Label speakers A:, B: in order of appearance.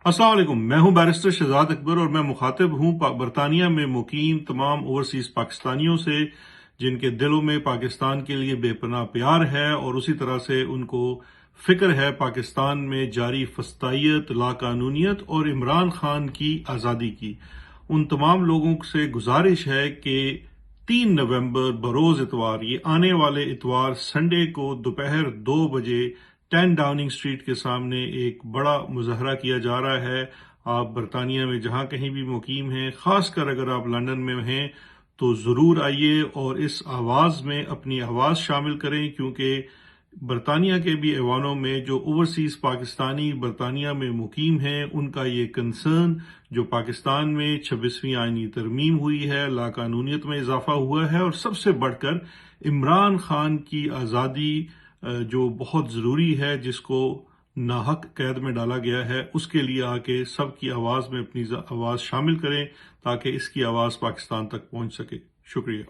A: अस्सलाम वालेकुम। मैं हूं बैरिस्टर शहजाद अकबर और मैं मुखातिब हूं बरतानिया में मुकीम तमाम ओवरसीज पाकिस्तानियों से जिनके दिलों में पाकिस्तान के लिए बेपनाह प्यार है और उसी तरह से उनको फिक्र है पाकिस्तान में जारी फस्तायत, लाकानूनियत और इमरान खान की आज़ादी की। उन तमाम लोगों से गुजारिश है कि 3 नवंबर बरोज इतवार, ये आने वाले इतवार संडे को दोपहर 2 बजे 10 डाउनिंग स्ट्रीट के सामने एक बड़ा मुजाहरा किया जा रहा है। आप बरतानिया में जहां कहीं भी मुकीम हैं, खासकर अगर आप लंदन में हैं तो ज़रूर आइए और इस आवाज़ में अपनी आवाज़ शामिल करें, क्योंकि बरतानिया के भी ऐवानों में जो ओवरसीज़ पाकिस्तानी बरतानिया में मुकीम हैं, उनका ये कंसर्न जो पाकिस्तान में 26वीं आईनी तरमीम हुई है, लाकानूनियत में इजाफा हुआ है और सबसे बढ़कर इमरान खान की आज़ादी जो बहुत ज़रूरी है, जिसको नाहक कैद में डाला गया है, उसके लिए आके सबकी आवाज़ में अपनी आवाज़ शामिल करें ताकि इसकी आवाज़ पाकिस्तान तक पहुंच सके। शुक्रिया।